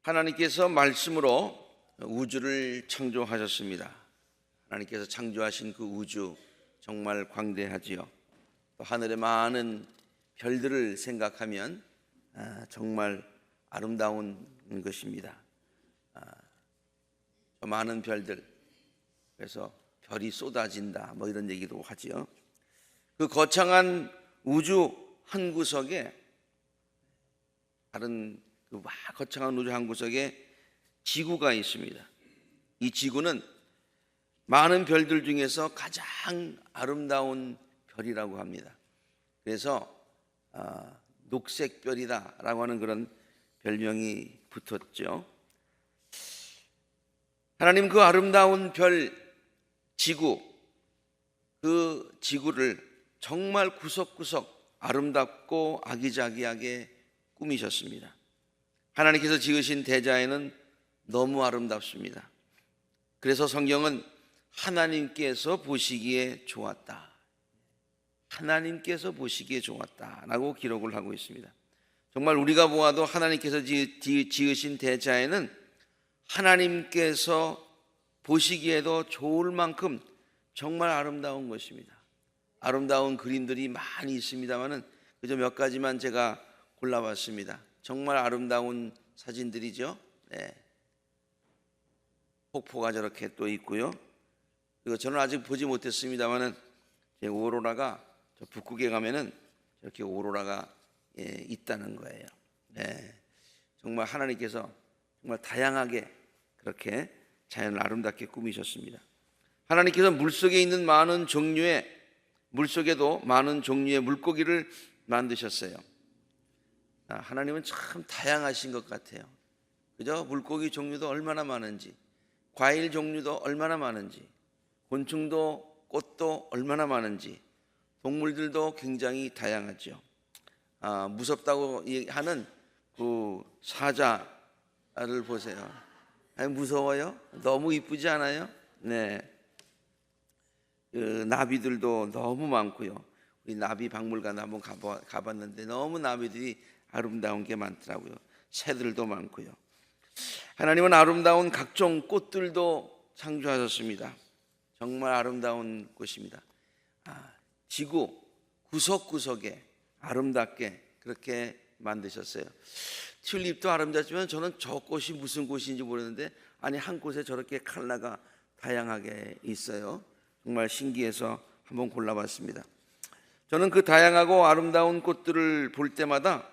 하나님께서 말씀으로 우주를 창조하셨습니다. 하나님께서 창조하신 그 우주 정말 광대하지요. 또 하늘의 많은 별들을 생각하면 정말 아름다운 것입니다. 많은 별들, 그래서 별이 쏟아진다 뭐 이런 얘기도 하지요. 그 거창한 우주 한 구석에 다른 그 거창한 우주 한 구석에 지구가 있습니다. 이 지구는 많은 별들 중에서 가장 아름다운 별이라고 합니다. 그래서 녹색별이다라고 하는 그런 별명이 붙었죠. 하나님 그 아름다운 별 지구, 그 지구를 정말 구석구석 아름답고 아기자기하게 꾸미셨습니다. 하나님께서 지으신 대자연은 너무 아름답습니다. 그래서 성경은 하나님께서 보시기에 좋았다, 하나님께서 보시기에 좋았다라고 기록을 하고 있습니다. 정말 우리가 보아도 하나님께서 지으신 대자연은 하나님께서 보시기에도 좋을 만큼 정말 아름다운 것입니다. 아름다운 그림들이 많이 있습니다만은 그저 몇 가지만 제가 골라봤습니다. 정말 아름다운 사진들이죠. 네. 폭포가 저렇게 또 있고요. 그리고 저는 아직 보지 못했습니다만은 오로라가 저 북극에 가면은 이렇게 오로라가 있다는 거예요. 네. 정말 하나님께서 정말 다양하게 그렇게 자연을 아름답게 꾸미셨습니다. 하나님께서 물속에 있는 많은 종류의, 물속에도 많은 종류의 물고기를 만드셨어요. 하나님은 참 다양하신 것 같아요. 그죠? 물고기 종류도 얼마나 많은지, 과일 종류도 얼마나 많은지, 곤충도 꽃도 얼마나 많은지, 동물들도 굉장히 다양하죠. 무섭다고 하는 그 사자를 보세요. 무서워요? 너무 이쁘지 않아요? 네. 그 나비들도 너무 많고요. 우리 나비 박물관 한번 가봤는데 너무 나비들이 아름다운 게 많더라고요. 새들도 많고요. 하나님은 아름다운 각종 꽃들도 창조하셨습니다. 정말 아름다운 곳입니다. 지구 구석구석에 아름답게 그렇게 만드셨어요. 튤립도 아름답지만 저는 저 꽃이 무슨 꽃인지 모르는데 아니 한 곳에 저렇게 컬러가 다양하게 있어요. 정말 신기해서 한번 골라봤습니다. 저는 그 다양하고 아름다운 꽃들을 볼 때마다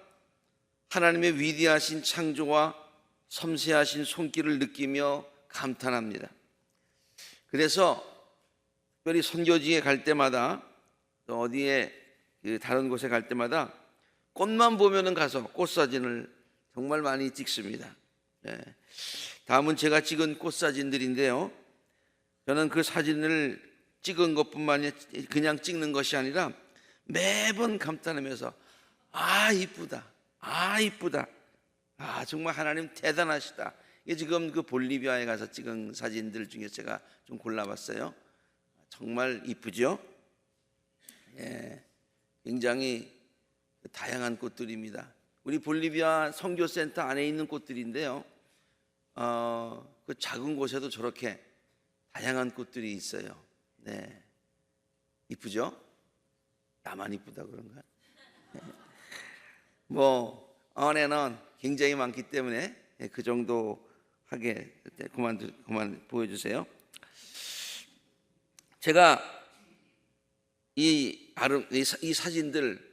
하나님의 위대하신 창조와 섬세하신 손길을 느끼며 감탄합니다. 그래서 특별히 선교지에 갈 때마다 또 어디에 다른 곳에 갈 때마다 꽃만 보면은 가서 꽃 사진을 정말 많이 찍습니다. 다음은 제가 찍은 꽃 사진들인데요. 저는 그 사진을 찍은 것뿐만이 그냥 찍는 것이 아니라 매번 감탄하면서 이쁘다, 이쁘다, 정말 하나님 대단하시다. 이게 지금 그 볼리비아에 가서 찍은 사진들 중에 제가 좀 골라봤어요. 정말 이쁘죠? 굉장히 다양한 꽃들입니다. 우리 볼리비아 선교센터 안에 있는 꽃들인데요. 그 작은 곳에도 저렇게 다양한 꽃들이 있어요. 네, 이쁘죠? 나만 이쁘다 그런가? 뭐 언에는 굉장히 많기 때문에 그 정도 하게 그만 보여주세요. 제가 이 사진들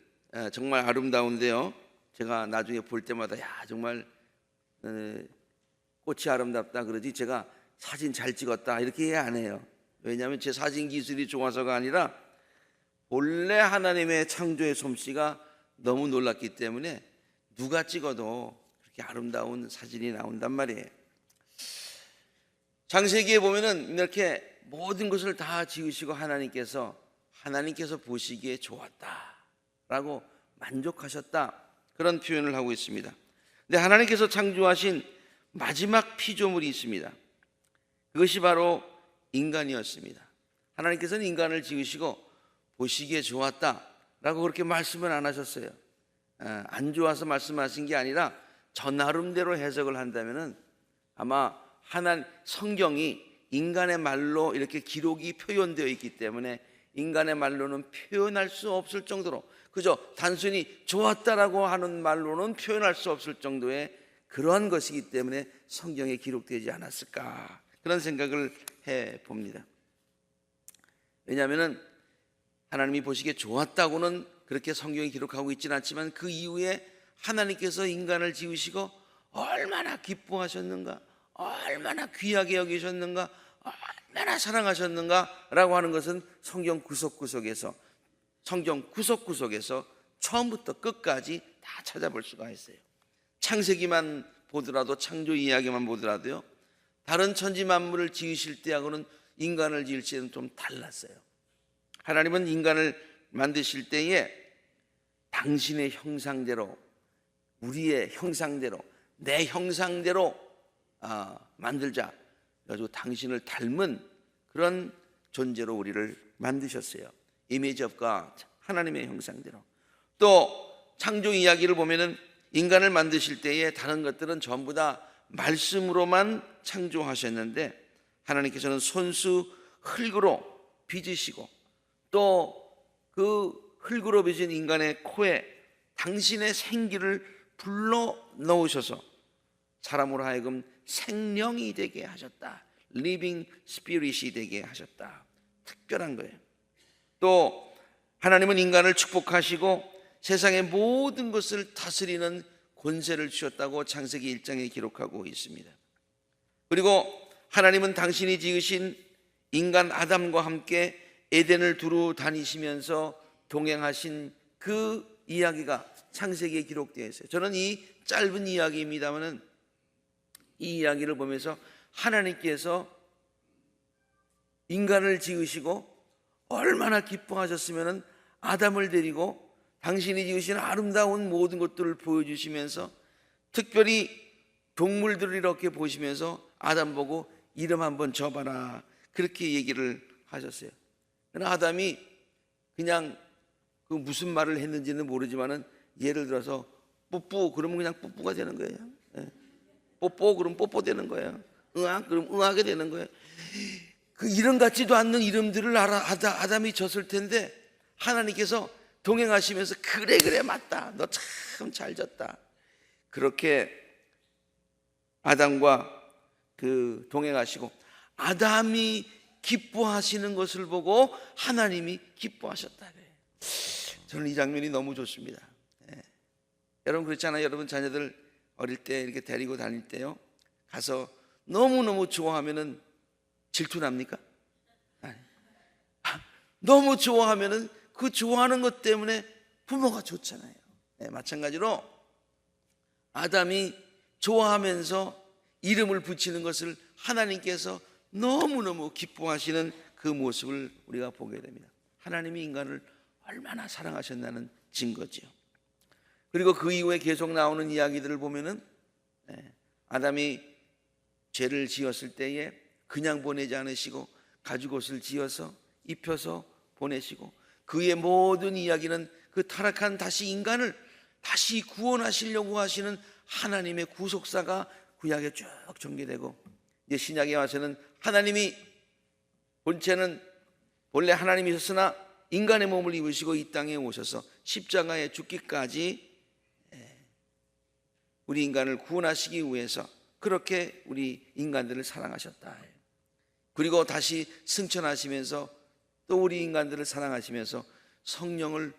정말 아름다운데요. 제가 나중에 볼 때마다 정말 꽃이 아름답다 그러지 제가 사진 잘 찍었다 이렇게 얘기 안 해요. 왜냐하면 제 사진 기술이 좋아서가 아니라 본래 하나님의 창조의 솜씨가 너무 놀랐기 때문에 누가 찍어도 그렇게 아름다운 사진이 나온단 말이에요. 창세기에 보면은 이렇게 모든 것을 다 지으시고 하나님께서 보시기에 좋았다라고 만족하셨다 그런 표현을 하고 있습니다. 근데 하나님께서 창조하신 마지막 피조물이 있습니다. 그것이 바로 인간이었습니다. 하나님께서는 인간을 지으시고 보시기에 좋았다라고 그렇게 말씀을 안 하셨어요. 안 좋아서 말씀하신 게 아니라 저 나름대로 해석을 한다면은 아마 성경이 인간의 말로 이렇게 기록이 표현되어 있기 때문에 인간의 말로는 표현할 수 없을 정도로, 그저 단순히 좋았다라고 하는 말로는 표현할 수 없을 정도의 그러한 것이기 때문에 성경에 기록되지 않았을까, 그런 생각을 해 봅니다. 왜냐하면 하나님이 보시기에 좋았다고는 그렇게 성경이 기록하고 있지는 않지만 그 이후에 하나님께서 인간을 지으시고 얼마나 기뻐하셨는가, 얼마나 귀하게 여기셨는가, 얼마나 사랑하셨는가 라고 하는 것은 성경 구석구석에서 처음부터 끝까지 다 찾아볼 수가 있어요. 창세기만 보더라도, 창조 이야기만 보더라도요, 다른 천지 만물을 지으실 때하고는 인간을 지을 때는 좀 달랐어요. 하나님은 인간을 만드실 때에 당신의 형상대로, 우리의 형상대로, 내 형상대로 만들자, 그래가지고 당신을 닮은 그런 존재로 우리를 만드셨어요. 이미지 오브 갓, 하나님의 형상대로. 또 창조 이야기를 보면은 인간을 만드실 때에 다른 것들은 전부 다 말씀으로만 창조하셨는데 하나님께서는 손수 흙으로 빚으시고 또 그 흙으로 빚은 인간의 코에 당신의 생기를 불러 넣으셔서 사람으로 하여금 생명이 되게 하셨다. Living Spirit이 되게 하셨다. 특별한 거예요. 또 하나님은 인간을 축복하시고 세상의 모든 것을 다스리는 권세를 주셨다고 창세기 1장에 기록하고 있습니다. 그리고 하나님은 당신이 지으신 인간 아담과 함께 에덴을 두루 다니시면서 동행하신 그 이야기가 창세기에 기록되어 있어요. 저는 이 짧은 이야기입니다만은 이 이야기를 보면서 하나님께서 인간을 지으시고 얼마나 기뻐하셨으면 아담을 데리고 당신이 지으신 아름다운 모든 것들을 보여주시면서 특별히 동물들을 이렇게 보시면서 아담 보고 이름 한번 줘봐라, 그렇게 얘기를 하셨어요. 그러나 아담이 그냥 그 무슨 말을 했는지는 모르지만은 예를 들어서 뽀뽀 그러면 그냥 뽀뽀가 되는 거예요. 뽀뽀 그러면 뽀뽀 되는 거예요. 응악 그러면 응하게 되는 거예요. 그 이름 같지도 않는 이름들을 아담이 졌을 텐데 하나님께서 동행하시면서 그래 맞다, 너 참 잘 졌다, 그렇게 아담과 그 동행하시고 아담이 기뻐하시는 것을 보고 하나님이 기뻐하셨다. 저는 이 장면이 너무 좋습니다. 여러분 그렇잖아요. 여러분 자녀들 어릴 때 이렇게 데리고 다닐 때요, 가서 너무너무 좋아하면은 질투납니까? 아니. 너무 좋아하면은 그 좋아하는 것 때문에 부모가 좋잖아요. 마찬가지로 아담이 좋아하면서 이름을 붙이는 것을 하나님께서 너무너무 기뻐하시는 그 모습을 우리가 보게 됩니다. 하나님이 인간을 얼마나 사랑하셨나는 증거지요. 그리고 그 이후에 계속 나오는 이야기들을 보면은 아담이 죄를 지었을 때에 그냥 보내지 않으시고 가죽옷을 지어서 입혀서 보내시고 그의 모든 이야기는 그 타락한 인간을 다시 구원하시려고 하시는 하나님의 구속사가 구약에 쭉 전개되고, 이제 신약에 와서는 하나님이 본체는 본래 하나님이셨으나 인간의 몸을 입으시고 이 땅에 오셔서 십자가에 죽기까지 우리 인간을 구원하시기 위해서 그렇게 우리 인간들을 사랑하셨다. 그리고 다시 승천하시면서 또 우리 인간들을 사랑하시면서 성령으로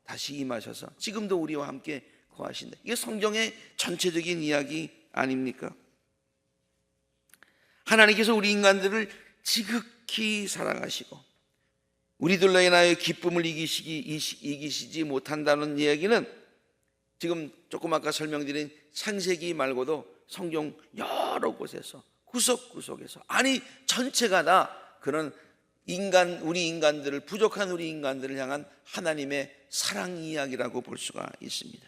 다시 임하셔서 지금도 우리와 함께 거하신다. 이게 성경의 전체적인 이야기 아닙니까? 하나님께서 우리 인간들을 지극히 사랑하시고 우리들로 인하여 기쁨을 이기시지 못한다는 이야기는 지금 조금 아까 설명드린 창세기 말고도 성경 여러 곳에서 구석구석에서, 아니 전체가 다 그런 우리 인간들을, 부족한 우리 인간들을 향한 하나님의 사랑 이야기라고 볼 수가 있습니다.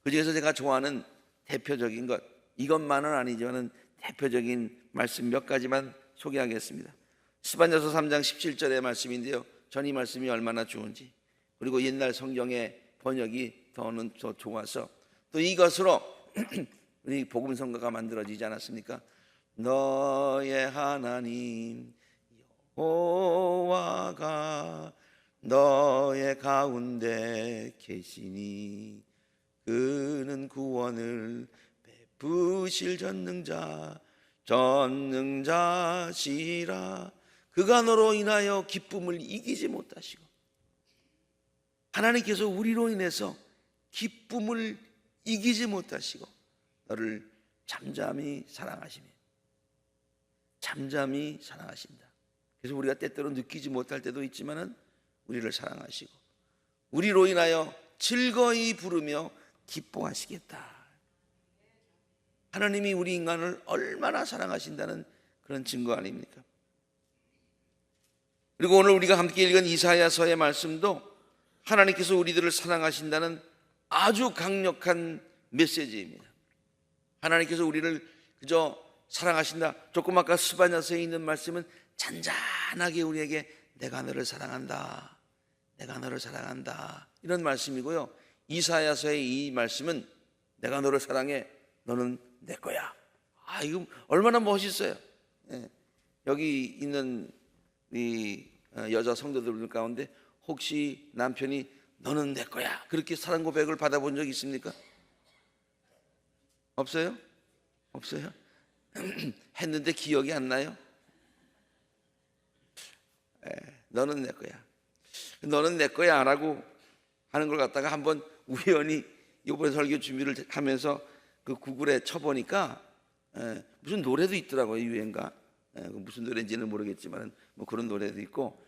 그중에서 제가 좋아하는 대표적인 것, 이것만은 아니지만 대표적인 말씀 몇 가지만 소개하겠습니다. 스바냐서 3장 17절의 말씀인데요, 전 이 말씀이 얼마나 좋은지, 그리고 옛날 성경에 번역이 더 좋아서 또 이것으로 우리 복음성가가 만들어지지 않았습니까? 너의 하나님 여호와가 너의 가운데 계시니 그는 구원을 베푸실 전능자시라. 그가 너로 인하여 기쁨을 이기지 못하시고, 하나님께서 우리로 인해서 기쁨을 이기지 못하시고 너를 잠잠히 사랑하십니다. 그래서 우리가 때때로 느끼지 못할 때도 있지만은 우리를 사랑하시고 우리로 인하여 즐거이 부르며 기뻐하시겠다. 하나님이 우리 인간을 얼마나 사랑하신다는 그런 증거 아닙니까? 그리고 오늘 우리가 함께 읽은 이사야서의 말씀도 하나님께서 우리들을 사랑하신다는 아주 강력한 메시지입니다. 하나님께서 우리를 그저 사랑하신다. 조금 아까 스바냐서에 있는 말씀은 잔잔하게 우리에게 내가 너를 사랑한다, 내가 너를 사랑한다, 이런 말씀이고요. 이사야서의 이 말씀은 내가 너를 사랑해, 너는 내 거야. 이거 얼마나 멋있어요. 여기 있는 이 여자 성도들 가운데 혹시 남편이 너는 내 거야 그렇게 사랑 고백을 받아본 적 있습니까? 없어요? 했는데 기억이 안 나요? 너는 내 거야, 너는 내 거야 라고 하는 걸 갖다가 한번 우연히 이번 설교 준비를 하면서 그 구글에 쳐보니까 무슨 노래도 있더라고요. 유행가. 무슨 노래인지는 모르겠지만 뭐 그런 노래도 있고,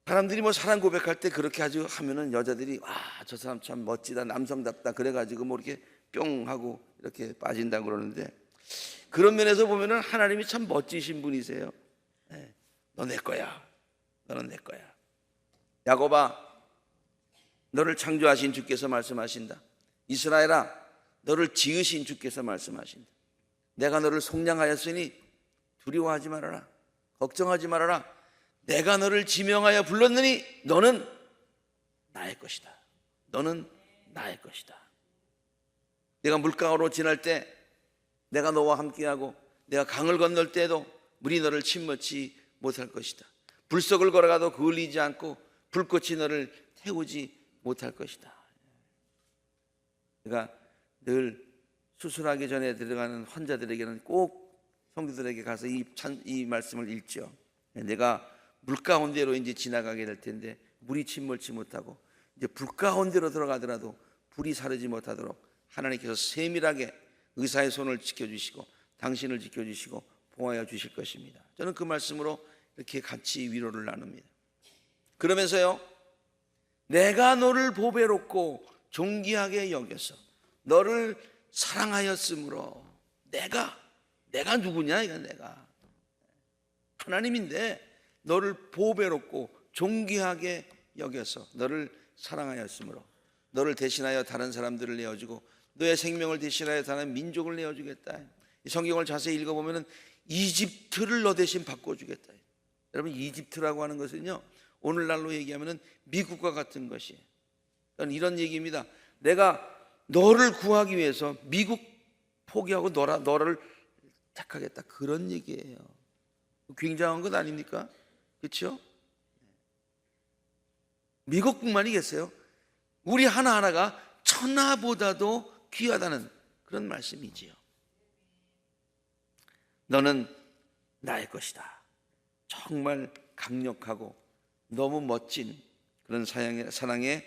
사람들이 뭐 사랑 고백할 때 그렇게 아주 하면은 여자들이 저 사람 참 멋지다, 남성답다 그래가지고 뭐 이렇게 뿅 하고 이렇게 빠진다고 그러는데, 그런 면에서 보면은 하나님이 참 멋지신 분이세요. 너 내 거야, 너는 내 거야. 야곱아, 너를 창조하신 주께서 말씀하신다. 이스라엘아, 너를 지으신 주께서 말씀하신다. 내가 너를 속량하였으니 두려워하지 말아라, 걱정하지 말아라. 내가 너를 지명하여 불렀느니 너는 나의 것이다. 너는 나의 것이다. 내가 물가로 지날 때 내가 너와 함께하고, 내가 강을 건널 때에도 물이 너를 침몰치 못할 것이다. 불석을 걸어가도 그을리지 않고 불꽃이 너를 태우지 못할 것이다. 그러니까 늘 수술하기 전에 들어가는 환자들에게는 꼭 성도들에게 가서 이 말씀을 읽죠. 내가 물 가운데로 이제 지나가게 될 텐데 물이 침몰치 못하고, 이제 불 가운데로 들어가더라도 불이 사르지 못하도록 하나님께서 세밀하게 의사의 손을 지켜주시고 당신을 지켜주시고 보호하여 주실 것입니다. 저는 그 말씀으로 이렇게 같이 위로를 나눕니다. 그러면서요, 내가 너를 보배롭고 존귀하게 여겨서 너를 사랑하였으므로, 내가 누구냐? 이건 내가 하나님인데 너를 보배롭고 존귀하게 여겨서 너를 사랑하였으므로 너를 대신하여 다른 사람들을 내어주고 너의 생명을 대신하여 다른 민족을 내어주겠다. 이 성경을 자세히 읽어보면 이집트를 너 대신 바꿔주겠다. 여러분, 이집트라고 하는 것은요, 오늘날로 얘기하면 미국과 같은 것이에요. 이런 얘기입니다. 내가 너를 구하기 위해서 미국 포기하고 너를 택하겠다, 그런 얘기예요. 굉장한 것 아닙니까? 그렇죠? 미국뿐만이겠어요? 우리 하나하나가 천하보다도 귀하다는 그런 말씀이지요. 너는 나의 것이다. 정말 강력하고 너무 멋진 그런 사랑의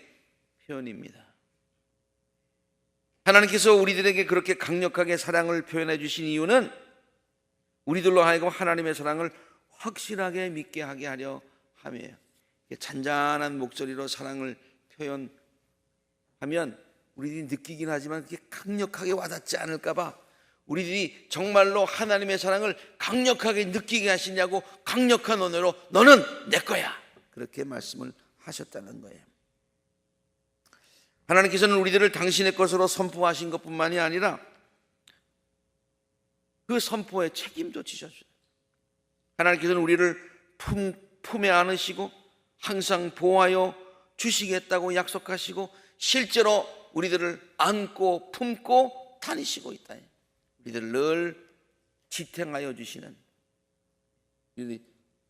표현입니다. 하나님께서 우리들에게 그렇게 강력하게 사랑을 표현해 주신 이유는 우리들로 하여금 하나님의 사랑을 확실하게 믿게 하게 하려 함이에요. 잔잔한 목소리로 사랑을 표현하면 우리들이 느끼긴 하지만 그게 강력하게 와닿지 않을까 봐 우리들이 정말로 하나님의 사랑을 강력하게 느끼게 하시냐고 강력한 언어로 너는 내 거야, 그렇게 말씀을 하셨다는 거예요. 하나님께서는 우리들을 당신의 것으로 선포하신 것뿐만이 아니라 그 선포의 책임도 지셨어요. 하나님께서는 우리를 품에 안으시고 항상 보호하여 주시겠다고 약속하시고 실제로 우리들을 안고 품고 다니시고 있다. 우리들을 늘 지탱하여 주시는, 우리들이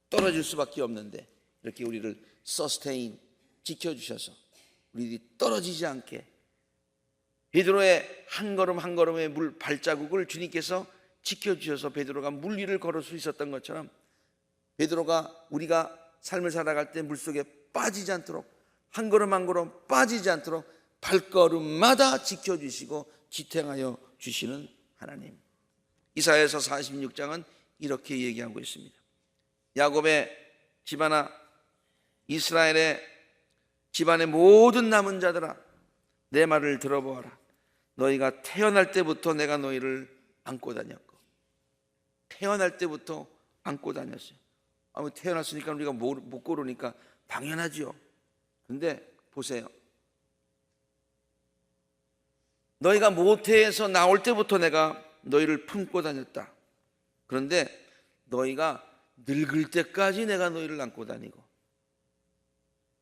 떨어질 수밖에 없는데 이렇게 우리를 서스테인, 지켜주셔서 우리들이 떨어지지 않게 베드로의 한 걸음 한 걸음의 물 발자국을 주님께서 지켜주셔서 베드로가 물 위를 걸을 수 있었던 것처럼 베드로가 우리가 삶을 살아갈 때 물속에 빠지지 않도록, 한 걸음 한 걸음 빠지지 않도록 발걸음마다 지켜주시고 지탱하여 주시는 하나님. 이사야서 46장은 이렇게 얘기하고 있습니다. 야곱의 집안아, 이스라엘의 집안의 모든 남은 자들아, 내 말을 들어보아라. 너희가 태어날 때부터 내가 너희를 안고 다녔고, 태어날 때부터 안고 다녔어요. 태어났으니까 우리가 못 고르니까 당연하지요. 근데 보세요. 너희가 모태에서 나올 때부터 내가 너희를 품고 다녔다. 그런데 너희가 늙을 때까지 내가 너희를 안고 다니고,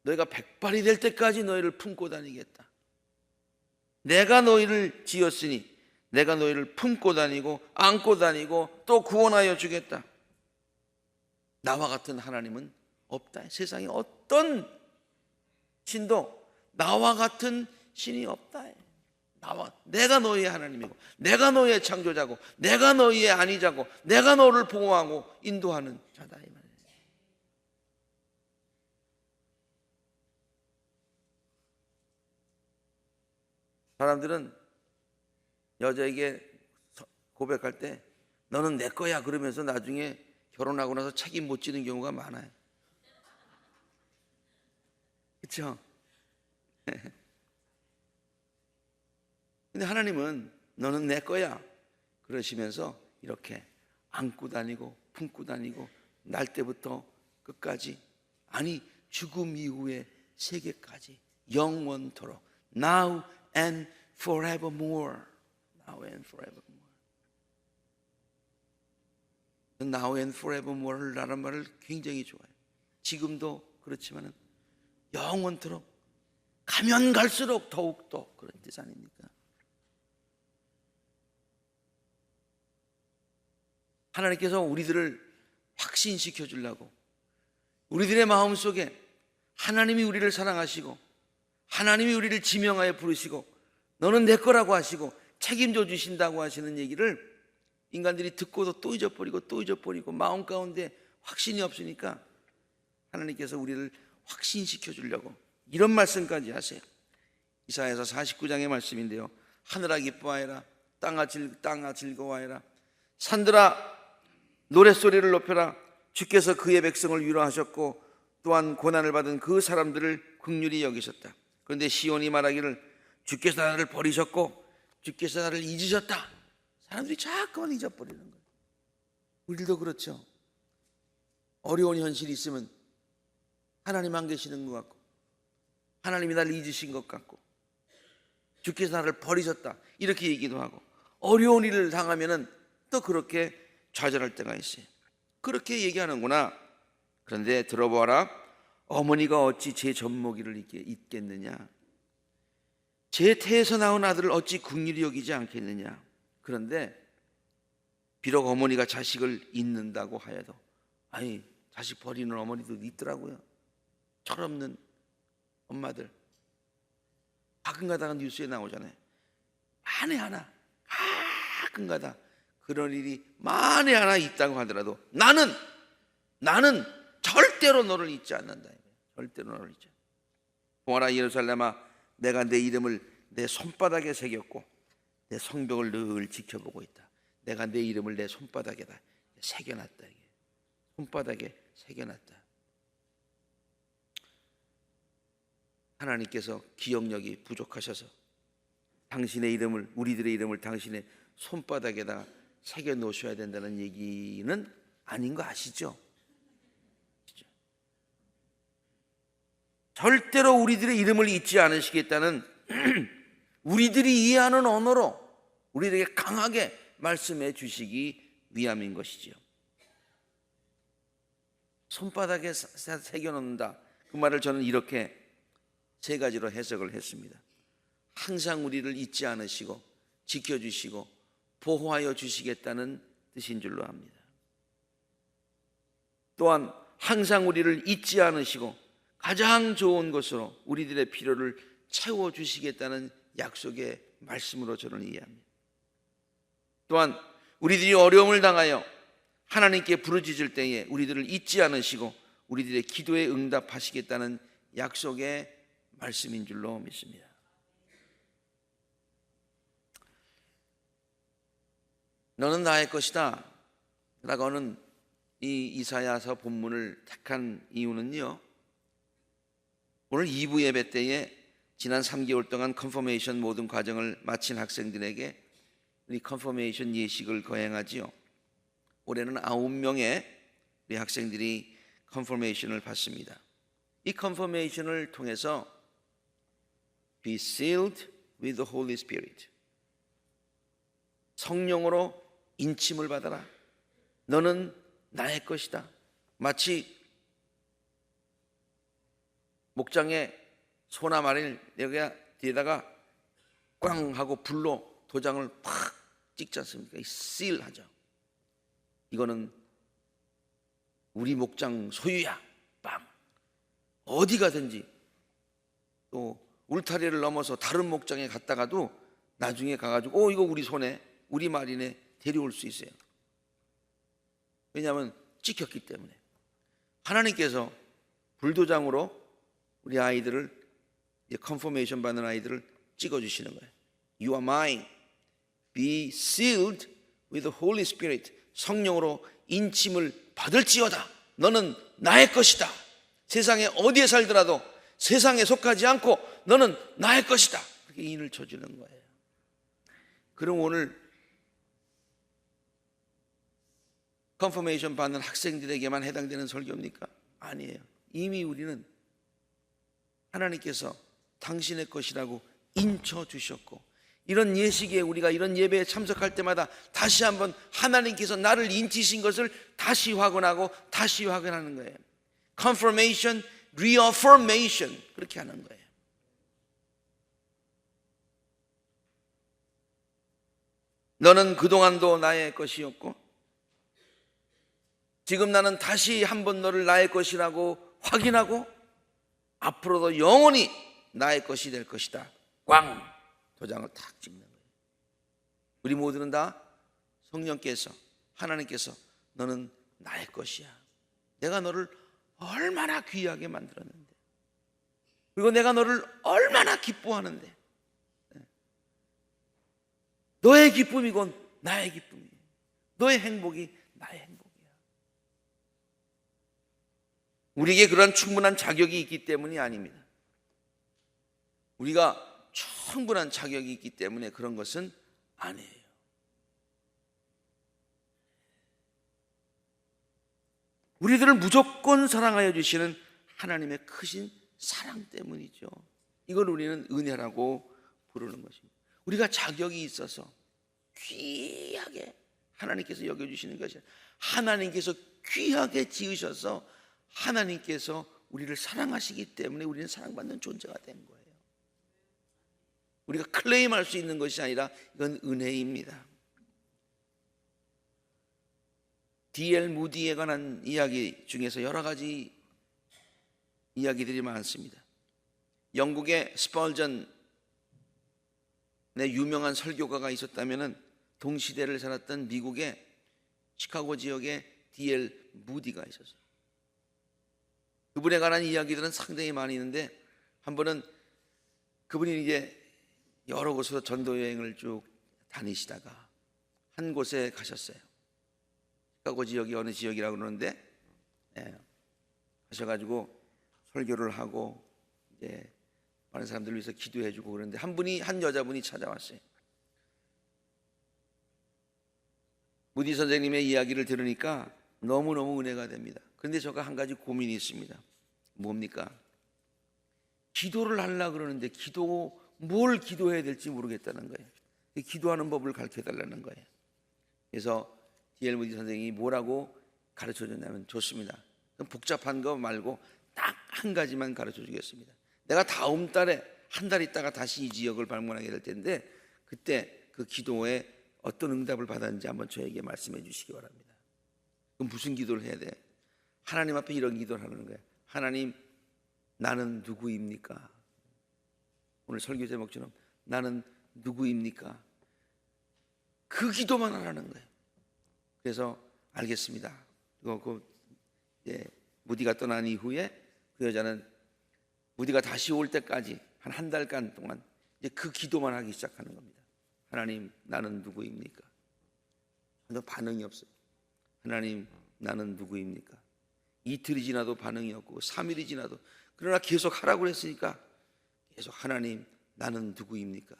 너희가 백발이 될 때까지 너희를 품고 다니겠다. 내가 너희를 지었으니 내가 너희를 품고 다니고 안고 다니고 또 구원하여 주겠다. 나와 같은 하나님은 없다. 세상에 어떤 신도 나와 같은 신이 없다. 내가 너희의 하나님이고, 내가 너희의 창조자고, 내가 너희의 안위자고, 내가 너를 보호하고 인도하는 자다. 이 말이에요. 사람들은 여자에게 고백할 때 너는 내 거야 그러면서 나중에 결혼하고 나서 책임 못 지는 경우가 많아요. 그렇죠? 근데 하나님은 너는 내 거야 그러시면서 이렇게 안고 다니고 품고 다니고, 날 때부터 끝까지, 아니 죽음 이후의 세계까지 영원토록, now and forevermore. Now and forevermore. Now and forevermore라는 말을 굉장히 좋아해요. 지금도 그렇지만은 영원토록, 가면 갈수록 더욱더 그런 뜻 아닙니까? 하나님께서 우리들을 확신시켜 주려고, 우리들의 마음속에 하나님이 우리를 사랑하시고 하나님이 우리를 지명하여 부르시고 너는 내 거라고 하시고 책임져 주신다고 하시는 얘기를 인간들이 듣고도 또 잊어버리고 마음 가운데 확신이 없으니까 하나님께서 우리를 확신시켜 주려고 이런 말씀까지 하세요. 이사야서 49장의 말씀인데요. 하늘아 기뻐하여라, 땅아 즐거워하여라. 산들아 노랫소리를 높여라. 주께서 그의 백성을 위로하셨고 또한 고난을 받은 그 사람들을 긍휼히 여기셨다. 그런데 시온이 말하기를 주께서 나를 버리셨고 주께서 나를 잊으셨다. 사람들이 자꾸만 잊어버리는 거예요. 우리도 그렇죠. 어려운 현실이 있으면 하나님 안 계시는 것 같고, 하나님이 나를 잊으신 것 같고, 주께서 나를 버리셨다 이렇게 얘기도 하고, 어려운 일을 당하면은 또 그렇게 좌절할 때가 있어요. 그렇게 얘기하는구나. 그런데 들어보아라. 어머니가 어찌 제 젖먹이를 잊겠느냐, 제 태에서 나온 아들을 어찌 긍휼히 여기지 않겠느냐. 그런데 비록 어머니가 자식을 잊는다고 하여도, 아니 자식 버리는 어머니도 있더라고요. 철없는 엄마들 가끔가다가 뉴스에 나오잖아요. 만에 하나 가끔가다 그런 일이 만에 하나 있다고 하더라도 나는 절대로 너를 잊지 않는다. 절대로 너를 잊지 않는다. 보아라 예루살렘아, 내가 내 이름을 내 손바닥에 새겼고 내 성벽을 늘 지켜보고 있다. 내가 내 이름을 내 손바닥에다 새겨놨다. 손바닥에 새겨놨다. 하나님께서 기억력이 부족하셔서 당신의 이름을, 우리들의 이름을 당신의 손바닥에다 새겨 놓으셔야 된다는 얘기는 아닌 거 아시죠? 절대로 우리들의 이름을 잊지 않으시겠다는 우리들이 이해하는 언어로 우리에게 강하게 말씀해 주시기 위함인 것이죠. 손바닥에 새겨 놓는다. 그 말을 저는 이렇게 세 가지로 해석을 했습니다. 항상 우리를 잊지 않으시고 지켜주시고 보호하여 주시겠다는 뜻인 줄로 압니다. 또한 항상 우리를 잊지 않으시고 가장 좋은 것으로 우리들의 필요를 채워주시겠다는 약속의 말씀으로 저는 이해합니다. 또한 우리들이 어려움을 당하여 하나님께 부르짖을 때에 우리들을 잊지 않으시고 우리들의 기도에 응답하시겠다는 약속의 말씀인 줄로 믿습니다. 너는 나의 것이다 라고 하는 이 이사야서 본문을 택한 이유는요, 오늘 2부 예배 때에 지난 3개월 동안 컨퍼메이션 모든 과정을 마친 학생들에게 우리 컨퍼메이션 예식을 거행하지요. 올해는 9명의 우리 학생들이 컨퍼메이션을 받습니다. 이 컨퍼메이션을 통해서 Be sealed with the Holy Spirit, 성령으로 인침을 받아라. 너는 나의 것이다. 마치 목장에 소나 말을 여기가 뒤에다가 꽝 하고 불로 도장을 팍 찍지 않습니까? seal하죠. 이거는 우리 목장 소유야. 빵. 어디 가든지 또 울타리를 넘어서 다른 목장에 갔다가도 나중에 가가지고 이거 우리 손에 우리 말이네 데려올 수 있어요. 왜냐하면 찍혔기 때문에. 하나님께서 불도장으로 우리 아이들을, 컨퍼메이션 받는 아이들을 찍어주시는 거예요. You are mine. Be sealed with the Holy Spirit. 성령으로 인침을 받을지어다. 너는 나의 것이다. 세상에 어디에 살더라도 세상에 속하지 않고 너는 나의 것이다. 그렇게 인을 쳐주는 거예요. 그럼 오늘 컨퍼메이션 받는 학생들에게만 해당되는 설교입니까? 아니에요. 이미 우리는 하나님께서 당신의 것이라고 인쳐주셨고, 이런 예식에 우리가 이런 예배에 참석할 때마다 다시 한번 하나님께서 나를 인치신 것을 다시 확언하고 다시 확언하는 거예요. Confirmation, reaffirmation, 그렇게 하는 거예요. 너는 그동안도 나의 것이었고 지금 나는 다시 한번 너를 나의 것이라고 확인하고 앞으로도 영원히 나의 것이 될 것이다. 꽝! 도장을 탁 찍는 거예요. 우리 모두는 다 성령께서, 하나님께서 너는 나의 것이야. 내가 너를 얼마나 귀하게 만들었는데, 그리고 내가 너를 얼마나 기뻐하는데, 너의 기쁨이건 나의 기쁨이에요. 너의 행복이 나의 행복이야. 우리에게 그러한 충분한 자격이 있기 때문이 아닙니다. 우리가 충분한 자격이 있기 때문에 그런 것은 아니에요. 우리들을 무조건 사랑하여 주시는 하나님의 크신 사랑 때문이죠. 이걸 우리는 은혜라고 부르는 것입니다. 우리가 자격이 있어서 귀하게 하나님께서 여겨주시는 것이, 하나님께서 귀하게 지으셔서 하나님께서 우리를 사랑하시기 때문에 우리는 사랑받는 존재가 된 거예요. 우리가 클레임할 수 있는 것이 아니라 이건 은혜입니다. D.L. 무디에 관한 이야기 중에서 여러 가지 이야기들이 많습니다. 영국의 스펄전의 유명한 설교가가 있었다면 동시대를 살았던 미국의 시카고 지역의 D.L. 무디가 있었어요. 그분에 관한 이야기들은 상당히 많이 있는데, 한 번은 그분이 이제 여러 곳으로 전도 여행을 쭉 다니시다가 한 곳에 가셨어요. 시카고 지역이 어느 지역이라고 그러는데, 가셔가지고 설교를 하고 이제 많은 사람들을 위해서 기도해주고 그러는데, 한 여자분이 찾아왔어요. 무디 선생님의 이야기를 들으니까 너무너무 은혜가 됩니다. 그런데 제가 한 가지 고민이 있습니다. 뭡니까? 기도를 하려고 그러는데 뭘 기도해야 될지 모르겠다는 거예요. 기도하는 법을 가르쳐달라는 거예요. 그래서 D.L. 무디 선생님이 뭐라고 가르쳐줬냐면, 좋습니다. 그럼 복잡한 거 말고 딱 한 가지만 가르쳐주겠습니다. 내가 다음 달에 한 달 있다가 다시 이 지역을 방문하게 될 텐데 그때 그 기도에 어떤 응답을 받았는지 한번 저에게 말씀해 주시기 바랍니다. 그럼 무슨 기도를 해야 돼? 하나님 앞에 이런 기도를 하는 거예요. 하나님, 나는 누구입니까? 오늘 설교 제목처럼 나는 누구입니까? 그 기도만 하라는 거예요. 그래서 알겠습니다. 무디가 떠난 이후에 그 여자는 무디가 다시 올 때까지 한 달간 동안 이제 그 기도만 하기 시작하는 겁니다. 하나님, 나는 누구입니까? 전혀 반응이 없어요. 하나님, 나는 누구입니까? 이틀이 지나도 반응이 없고 3일이 지나도, 그러나 계속 하라고 했으니까 계속 하나님, 나는 누구입니까?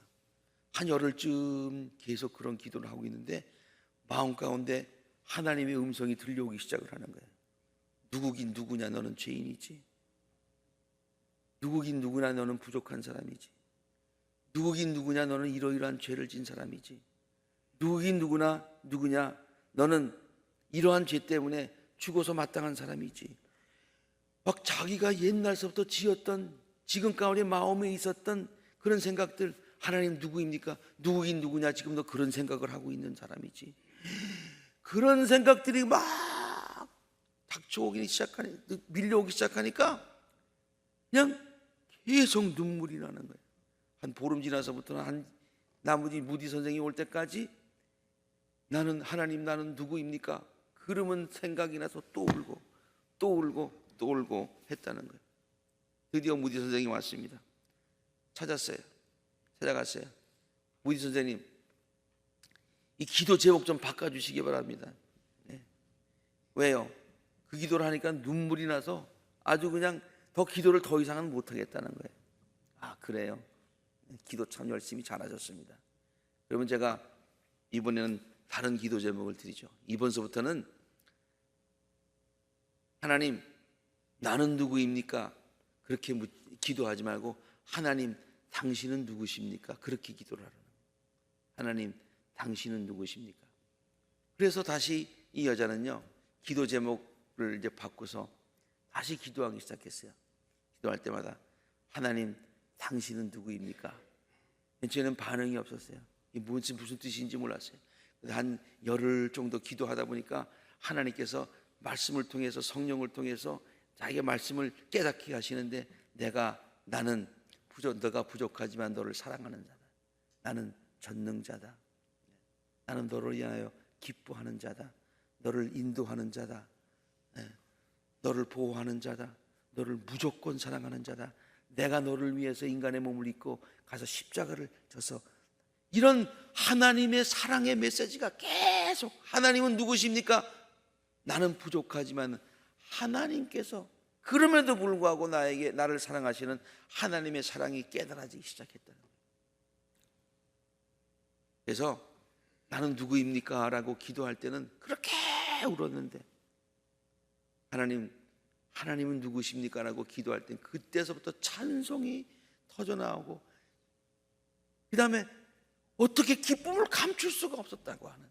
한 열흘쯤 계속 그런 기도를 하고 있는데 마음 가운데 하나님의 음성이 들려오기 시작을 하는 거예요. 누구긴 누구냐, 너는 죄인이지. 누구긴 누구냐, 너는 부족한 사람이지. 누구긴 누구냐, 너는 이러이러한 죄를 진 사람이지. 누구긴 누구냐, 너는 이러한 죄 때문에 죽어서 마땅한 사람이지. 막 자기가 옛날서부터 지었던, 지금 가운데 마음에 있었던 그런 생각들, 하나님 누구입니까? 누구긴 누구냐, 지금도 그런 생각을 하고 있는 사람이지. 그런 생각들이 막 닥쳐오기 시작하니, 밀려오기 시작하니까 그냥 계속 눈물이 나는 거예요. 한 보름 지나서부터는 나머지 무디 선생이 올 때까지 나는, 하나님 나는 누구입니까? 그러면 생각이 나서 또 울고 또 울고 또 울고 했다는 거예요. 드디어 무디 선생이 왔습니다. 찾아갔어요. 무디 선생님, 이 기도 제목 좀 바꿔주시기 바랍니다. 네. 왜요? 그 기도를 하니까 눈물이 나서 아주 그냥 더 기도를 더 이상은 못하겠다는 거예요. 아, 그래요? 기도 참 열심히 잘하셨습니다. 그러면 제가 이번에는 다른 기도 제목을 드리죠. 이번서부터는 하나님, 나는 누구입니까? 그렇게 기도하지 말고 하나님, 당신은 누구십니까? 그렇게 기도를 하라는 거예요. 하나님, 당신은 누구십니까? 그래서 다시 이 여자는요, 기도 제목을 이제 바꿔서 다시 기도하기 시작했어요. 기도할 때마다 하나님, 당신은 누구입니까? 저는 반응이 없었어요. 무슨 뜻인지 몰랐어요. 한 열흘 정도 기도하다 보니까 하나님께서 말씀을 통해서, 성령을 통해서 자기의 말씀을 깨닫게 하시는데, 너가 부족하지만 너를 사랑하는 자다. 나는 전능자다. 나는 너를 위하여 기뻐하는 자다. 너를 인도하는 자다. 너를 보호하는 자다. 너를 무조건 사랑하는 자다. 내가 너를 위해서 인간의 몸을 입고 가서 십자가를 져서, 이런 하나님의 사랑의 메시지가 계속, 하나님은 누구십니까? 나는 부족하지만 하나님께서, 그럼에도 불구하고 나를 사랑하시는 하나님의 사랑이 깨달아지기 시작했다는 거예요. 그래서 나는 누구입니까? 라고 기도할 때는 그렇게 울었는데, 하나님은 누구십니까? 라고 기도할 땐 그때서부터 찬송이 터져나오고, 그 다음에 어떻게 기쁨을 감출 수가 없었다고 하는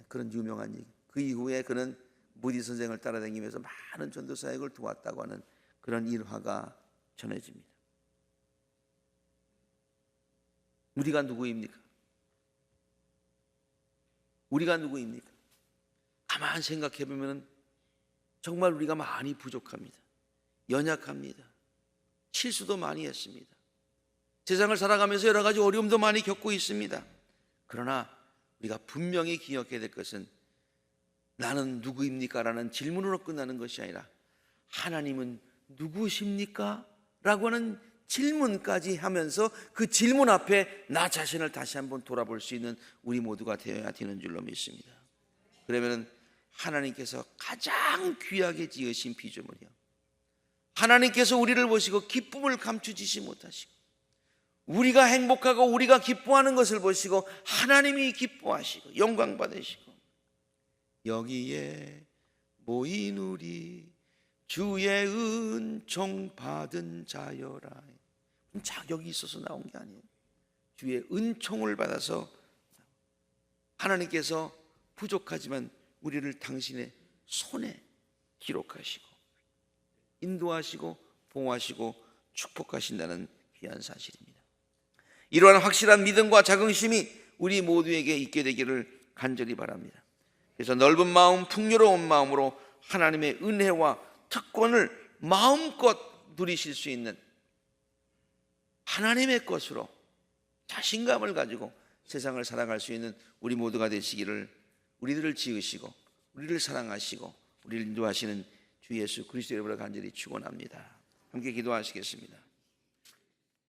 그런 유명한 얘기. 그 이후에 그는 무디 선생을 따라다니면서 많은 전도 사역을 도왔다고 하는 그런 일화가 전해집니다. 우리가 누구입니까? 가만히 생각해 보면 정말 우리가 많이 부족합니다. 연약합니다. 실수도 많이 했습니다. 세상을 살아가면서 여러 가지 어려움도 많이 겪고 있습니다. 그러나 우리가 분명히 기억해야 될 것은, 나는 누구입니까? 라는 질문으로 끝나는 것이 아니라 하나님은 누구십니까? 라고 하는 질문까지 하면서 그 질문 앞에 나 자신을 다시 한번 돌아볼 수 있는 우리 모두가 되어야 되는 줄로 믿습니다. 그러면 하나님께서 가장 귀하게 지으신 피조물이요, 하나님께서 우리를 보시고 기쁨을 감추지시 못하시고, 우리가 행복하고 우리가 기뻐하는 것을 보시고 하나님이 기뻐하시고 영광 받으시고, 여기에 모인 우리 주의 은총 받은 자여라. 자격이 있어서 나온 게 아니에요. 주의 은총을 받아서 하나님께서 부족하지만 우리를 당신의 손에 기록하시고 인도하시고 보호하시고 축복하신다는 귀한 사실입니다. 이러한 확실한 믿음과 자긍심이 우리 모두에게 있게 되기를 간절히 바랍니다. 그래서 넓은 마음, 풍요로운 마음으로 하나님의 은혜와 특권을 마음껏 누리실 수 있는 하나님의 것으로 자신감을 가지고 세상을 살아갈 수 있는 우리 모두가 되시기를, 우리들을 지으시고 우리를 사랑하시고 우리를 인도하시는 주 예수 그리스도 이름으로 간절히 축원합니다. 함께 기도하시겠습니다.